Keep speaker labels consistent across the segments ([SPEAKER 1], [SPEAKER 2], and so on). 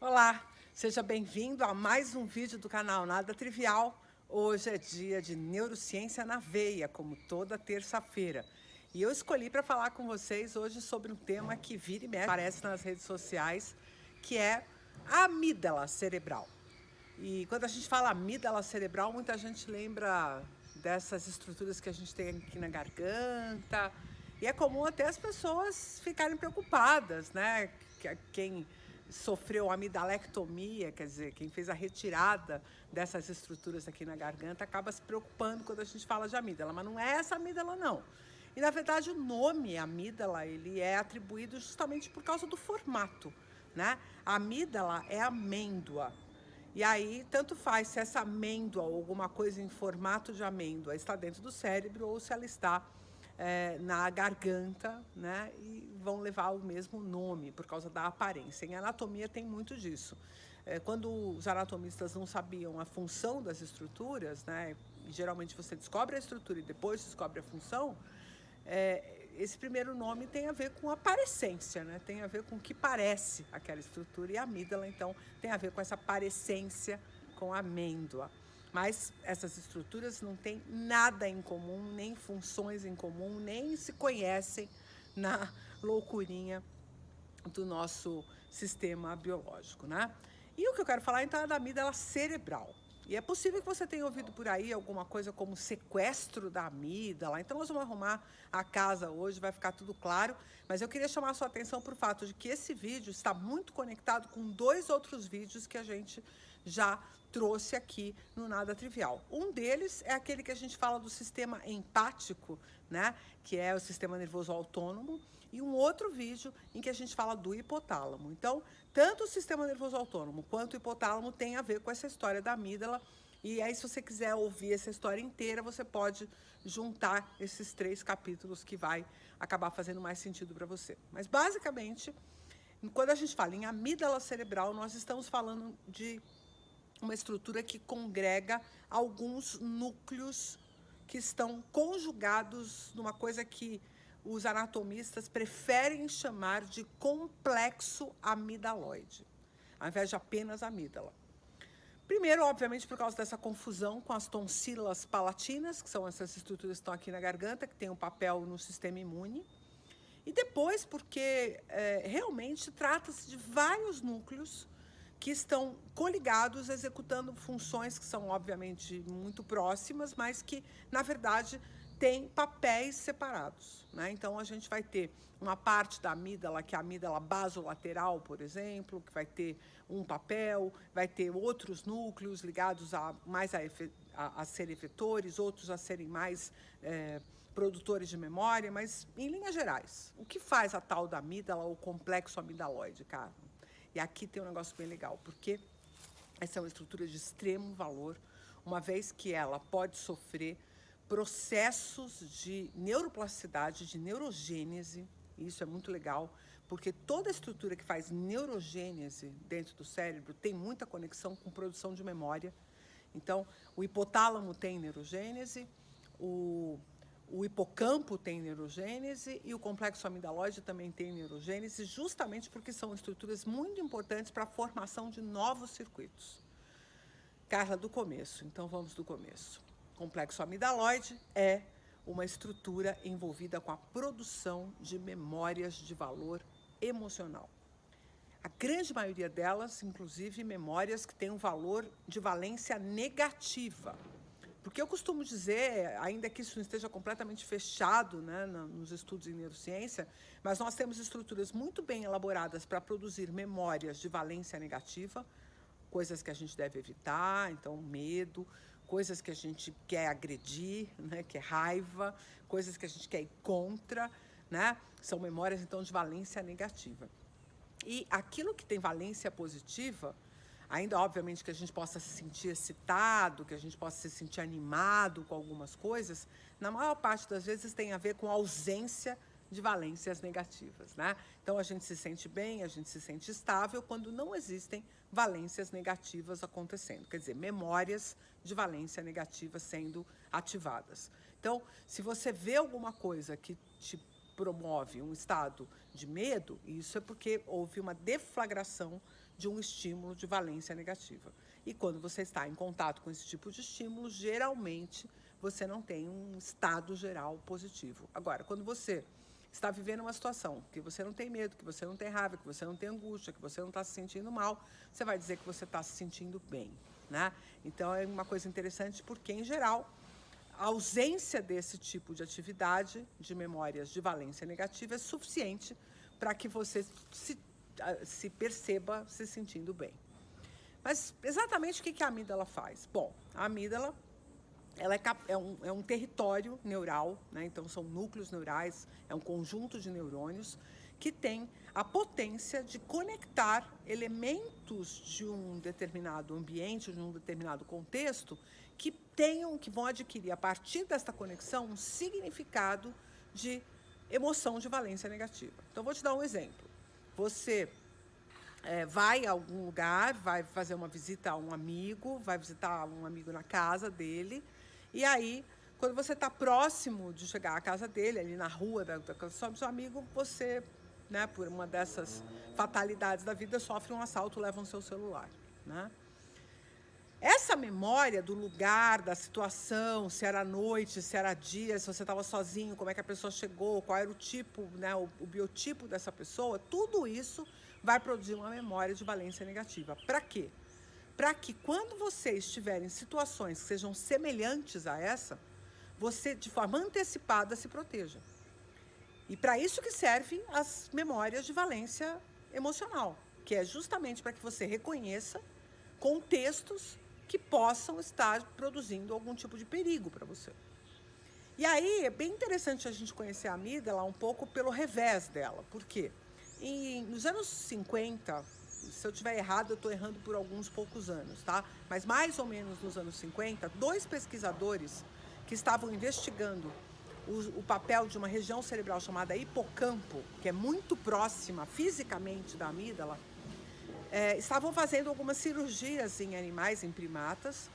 [SPEAKER 1] Olá, seja bem-vindo a mais um vídeo do canal Nada Trivial. Hoje é dia de Neurociência na Veia, como toda terça-feira. E eu escolhi para falar com vocês hoje sobre um tema que vira e mexe, aparece nas redes sociais, que é a amígdala cerebral. E quando a gente fala amígdala cerebral, muita gente lembra dessas estruturas que a gente tem aqui na garganta. E é comum até as pessoas ficarem preocupadas, né? Quem sofreu amidalectomia, quer dizer, quem fez a retirada dessas estruturas aqui na garganta, acaba se preocupando quando a gente fala de amígdala. Mas não é essa amígdala, não. E, na verdade, o nome amígdala, ele é atribuído justamente por causa do formato, né? A amígdala é amêndoa. E aí, tanto faz se essa amêndoa ou alguma coisa em formato de amêndoa está dentro do cérebro ou se ela está na garganta, né? E vão levar o mesmo nome por causa da aparência. Em anatomia tem muito disso. Quando os anatomistas não sabiam a função das estruturas, né? E geralmente você descobre a estrutura e depois descobre a função, esse primeiro nome tem a ver com aparência, né? Tem a ver com o que parece aquela estrutura, e a amígdala, então, tem a ver com essa parecência com a amêndoa. Mas essas estruturas não têm nada em comum, nem funções em comum, nem se conhecem na loucurinha do nosso sistema biológico, né? E o que eu quero falar, então, é da amígdala cerebral. E é possível que você tenha ouvido por aí alguma coisa como sequestro da amígdala. Então, nós vamos arrumar a casa hoje, vai ficar tudo claro. Mas eu queria chamar a sua atenção para o fato de que esse vídeo está muito conectado com dois outros vídeos que a gente já trouxe aqui no Nada Trivial. Um deles é aquele que a gente fala do sistema empático, né? Que é o sistema nervoso autônomo. E um outro vídeo em que a gente fala do hipotálamo. Então, tanto o sistema nervoso autônomo quanto o hipotálamo tem a ver com essa história da amígdala. E aí, se você quiser ouvir essa história inteira, você pode juntar esses 3 capítulos que vai acabar fazendo mais sentido para você. Mas, basicamente, quando a gente fala em amígdala cerebral, nós estamos falando de uma estrutura que congrega alguns núcleos que estão conjugados numa coisa que os anatomistas preferem chamar de complexo amidaloide, ao invés de apenas amígdala. Primeiro, obviamente, por causa dessa confusão com as tonsilas palatinas, que são essas estruturas que estão aqui na garganta, que têm um papel no sistema imune. E depois, porque realmente trata-se de vários núcleos que estão coligados, executando funções que são, obviamente, muito próximas, mas que, na verdade, têm papéis separados, né? Então, a gente vai ter uma parte da amígdala, que é a amígdala basolateral, por exemplo, que vai ter um papel, vai ter outros núcleos ligados a serem efetores, outros a serem mais produtores de memória, mas, em linhas gerais, o que faz a tal da amígdala, ou complexo amidaloide, cara? E aqui tem um negócio bem legal, porque essa é uma estrutura de extremo valor, uma vez que ela pode sofrer processos de neuroplasticidade, de neurogênese. E isso é muito legal, porque toda estrutura que faz neurogênese dentro do cérebro tem muita conexão com produção de memória. Então, o hipotálamo tem neurogênese, o hipocampo tem neurogênese e o complexo amidaloide também tem neurogênese, justamente porque são estruturas muito importantes para a formação de novos circuitos. Carla, do começo. Então, vamos do começo. O complexo amidaloide é uma estrutura envolvida com a produção de memórias de valor emocional. A grande maioria delas, inclusive, memórias que têm um valor de valência negativa. Porque eu costumo dizer, ainda que isso não esteja completamente fechado, né, nos estudos em neurociência, mas nós temos estruturas muito bem elaboradas para produzir memórias de valência negativa, coisas que a gente deve evitar, então medo, coisas que a gente quer agredir, né, que é raiva, coisas que a gente quer ir contra, né, são memórias, então, de valência negativa. E aquilo que tem valência positiva, ainda obviamente que a gente possa se sentir excitado, que a gente possa se sentir animado com algumas coisas, na maior parte das vezes tem a ver com a ausência de valências negativas, né? Então, a gente se sente bem, a gente se sente estável quando não existem valências negativas acontecendo, quer dizer, memórias de valência negativa sendo ativadas. Então, se você vê alguma coisa que te promove um estado de medo, isso é porque houve uma deflagração de um estímulo de valência negativa. E quando você está em contato com esse tipo de estímulo, geralmente você não tem um estado geral positivo. Agora, quando você está vivendo uma situação que você não tem medo, que você não tem raiva, que você não tem angústia, que você não está se sentindo mal, você vai dizer que você está se sentindo bem, né? Então, é uma coisa interessante porque, em geral, a ausência desse tipo de atividade de memórias de valência negativa é suficiente para que você se perceba se sentindo bem. Mas exatamente o que a amígdala faz? Bom, a amígdala ela é um território neural, né? Então são núcleos neurais, é um conjunto de neurônios que tem a potência de conectar elementos de um determinado ambiente, de um determinado contexto, que vão adquirir, a partir desta conexão, um significado de emoção de valência negativa. Então, vou te dar um exemplo. Você vai a algum lugar, vai fazer uma visita a um amigo, vai visitar um amigo na casa dele, e aí, quando você está próximo de chegar à casa dele, ali na rua da casa do seu amigo, você, né, por uma dessas fatalidades da vida, sofre um assalto, levam o seu celular, né? Essa memória do lugar, da situação, se era noite, se era dia, se você estava sozinho, como é que a pessoa chegou, qual era o tipo, né, o biotipo dessa pessoa, tudo isso vai produzir uma memória de valência negativa. Para quê? Para que quando você estiver em situações que sejam semelhantes a essa, você, de forma antecipada, se proteja. E para isso que servem as memórias de valência emocional, que é justamente para que você reconheça contextos que possam estar produzindo algum tipo de perigo para você. E aí é bem interessante a gente conhecer a amígdala um pouco pelo revés dela. Por quê? Nos anos 50, se eu estiver errado, eu estou errando por alguns poucos anos, tá? Mas mais ou menos nos anos 50, dois pesquisadores que estavam investigando o papel de uma região cerebral chamada hipocampo, que é muito próxima fisicamente da amígdala, estavam fazendo algumas cirurgias em animais, em primatas,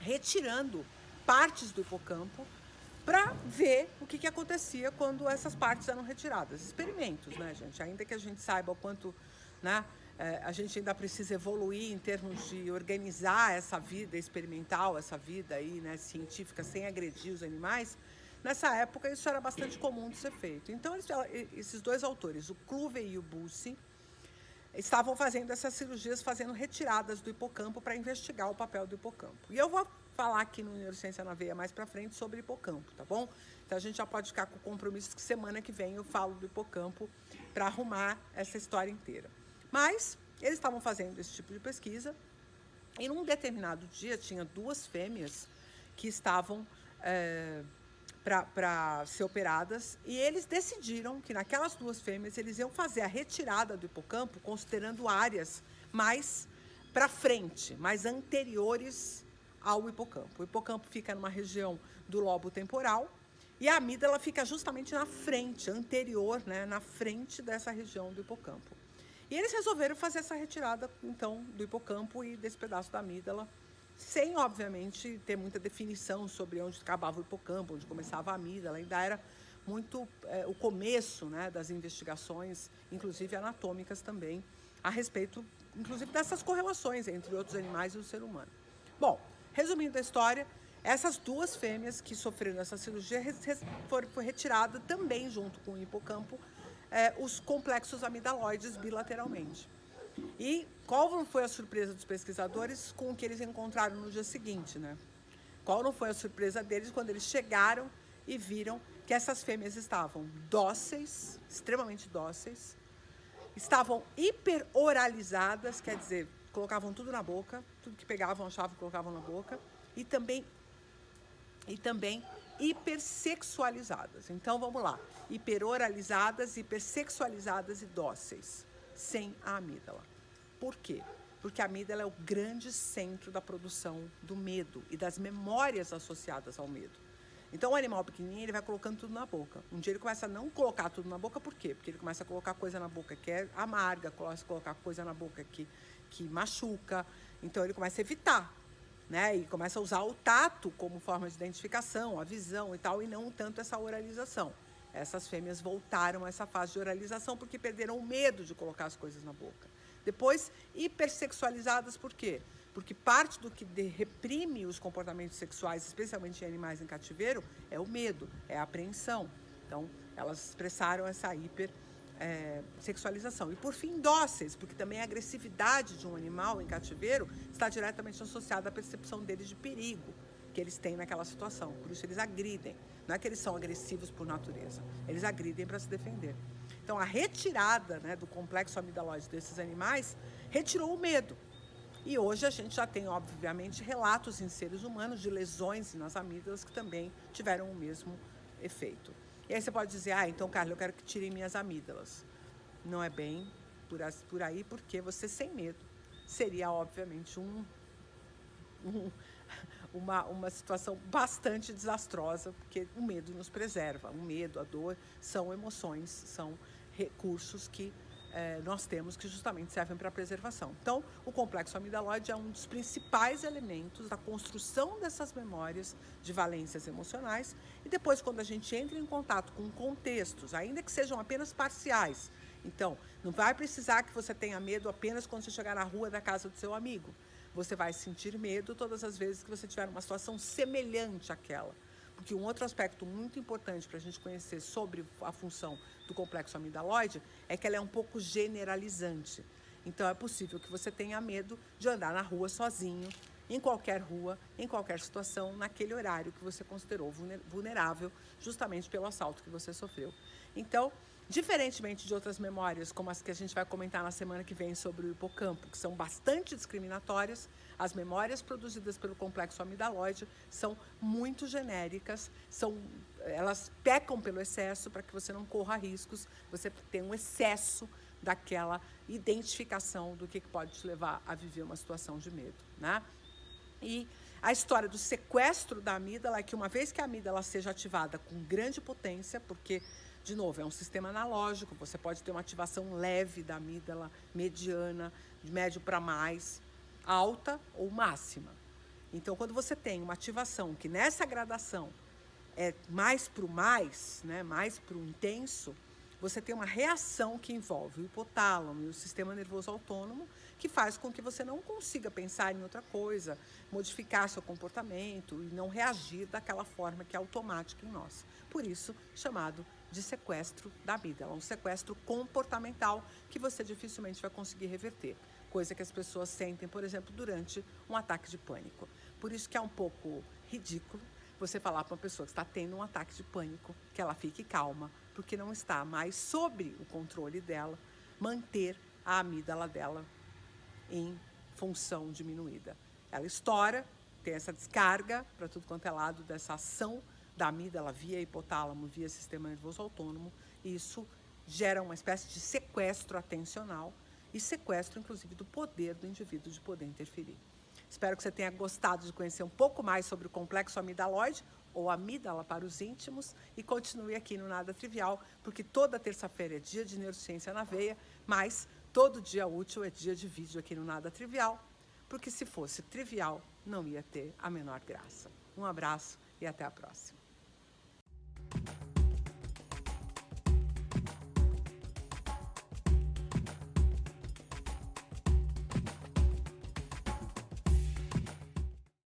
[SPEAKER 1] retirando partes do hipocampo para ver o que acontecia quando essas partes eram retiradas. Experimentos, né, gente? Ainda que a gente saiba o quanto, né, a gente ainda precisa evoluir em termos de organizar essa vida experimental, essa vida aí, né, científica, sem agredir os animais. Nessa época, isso era bastante comum de ser feito. Então, esses dois autores, o Cluver e o Busse, estavam fazendo essas cirurgias, fazendo retiradas do hipocampo para investigar o papel do hipocampo. E eu vou falar aqui no Neurociência na Veia mais para frente sobre hipocampo, tá bom? Então a gente já pode ficar com o compromisso que semana que vem eu falo do hipocampo para arrumar essa história inteira. Mas eles estavam fazendo esse tipo de pesquisa e num determinado dia tinha duas fêmeas que estavam para ser operadas, e eles decidiram que naquelas duas fêmeas eles iam fazer a retirada do hipocampo considerando áreas mais para frente, mais anteriores ao hipocampo. O hipocampo fica numa região do lobo temporal e a amígdala fica justamente na frente, anterior, né, na frente dessa região do hipocampo. E eles resolveram fazer essa retirada, então, do hipocampo e desse pedaço da amígdala, sem, obviamente, ter muita definição sobre onde acabava o hipocampo, onde começava a amígdala. Ainda era muito o começo, né, das investigações, inclusive anatômicas também, a respeito, inclusive, dessas correlações entre outros animais e o ser humano. Bom, resumindo a história, essas duas fêmeas que sofreram essa cirurgia foi retirada também, junto com o hipocampo, os complexos amidaloides bilateralmente. E qual não foi a surpresa dos pesquisadores com o que eles encontraram no dia seguinte, né? Qual não foi a surpresa deles quando eles chegaram e viram que essas fêmeas estavam dóceis, extremamente dóceis, estavam hiperoralizadas, quer dizer, colocavam tudo na boca, tudo que pegavam, achavam que colocavam na boca, e também hipersexualizadas. Então, vamos lá. Hiperoralizadas, hipersexualizadas e dóceis, sem a amígdala. Por quê? Porque a amígdala é o grande centro da produção do medo e das memórias associadas ao medo. Então, o animal pequenininho, ele vai colocando tudo na boca. Um dia ele começa a não colocar tudo na boca, por quê? Porque ele começa a colocar coisa na boca que é amarga, começa a colocar coisa na boca que machuca. Então, ele começa a evitar, né? E começa a usar o tato como forma de identificação, a visão e tal, e não tanto essa oralização. Essas fêmeas voltaram a essa fase de oralização porque perderam o medo de colocar as coisas na boca. Depois, hipersexualizadas por quê? Porque parte do que reprime os comportamentos sexuais, especialmente em animais em cativeiro, é o medo, é a apreensão. Então, elas expressaram essa sexualização. E, por fim, dóceis, porque também a agressividade de um animal em cativeiro está diretamente associada à percepção deles de perigo que eles têm naquela situação. Por isso, eles agridem. Não é que eles são agressivos por natureza, eles agridem para se defender. Então, a retirada, né, do complexo amidalóide desses animais retirou o medo. E hoje a gente já tem, obviamente, relatos em seres humanos de lesões nas amígdalas que também tiveram o mesmo efeito. E aí você pode dizer, então, Carla, eu quero que tirem minhas amígdalas. Não é bem por aí, porque você, sem medo, seria, obviamente, uma situação bastante desastrosa, porque o medo nos preserva. O medo, a dor, são emoções, são recursos que nós temos que justamente servem para a preservação. Então, o complexo amidalóide é um dos principais elementos da construção dessas memórias de valências emocionais. E depois, quando a gente entra em contato com contextos, ainda que sejam apenas parciais, então, não vai precisar que você tenha medo apenas quando você chegar na rua da casa do seu amigo. Você vai sentir medo todas as vezes que você tiver uma situação semelhante àquela. Porque um outro aspecto muito importante para a gente conhecer sobre a função do complexo amidalóide é que ela é um pouco generalizante. Então, é possível que você tenha medo de andar na rua sozinho, em qualquer rua, em qualquer situação, naquele horário que você considerou vulnerável, justamente pelo assalto que você sofreu. Então, diferentemente de outras memórias, como as que a gente vai comentar na semana que vem sobre o hipocampo, que são bastante discriminatórias, as memórias produzidas pelo complexo amidalóide são muito genéricas, elas pecam pelo excesso para que você não corra riscos, você tem um excesso daquela identificação do que pode te levar a viver uma situação de medo, né? E a história do sequestro da amígdala é que uma vez que a amígdala seja ativada com grande potência, porque, de novo, é um sistema analógico, você pode ter uma ativação leve da amígdala, mediana, de médio para mais, alta ou máxima. Então, quando você tem uma ativação que nessa gradação é mais para o mais, né, mais para o intenso, você tem uma reação que envolve o hipotálamo e o sistema nervoso autônomo, que faz com que você não consiga pensar em outra coisa, modificar seu comportamento e não reagir daquela forma que é automática em nós. Por isso, chamado de sequestro da amígdala, um sequestro comportamental que você dificilmente vai conseguir reverter, coisa que as pessoas sentem, por exemplo, durante um ataque de pânico. Por isso que é um pouco ridículo você falar para uma pessoa que está tendo um ataque de pânico que ela fique calma, porque não está mais sob o controle dela manter a amígdala dela em função diminuída. Ela estoura, tem essa descarga para tudo quanto é lado dessa ação da amígdala via hipotálamo, via sistema nervoso autônomo, e isso gera uma espécie de sequestro atencional e sequestro, inclusive, do poder do indivíduo de poder interferir. Espero que você tenha gostado de conhecer um pouco mais sobre o complexo amidalóide, ou amígdala para os íntimos, e continue aqui no Nada Trivial, porque toda terça-feira é dia de neurociência na veia, mas todo dia útil é dia de vídeo aqui no Nada Trivial, porque se fosse trivial, não ia ter a menor graça. Um abraço e até a próxima.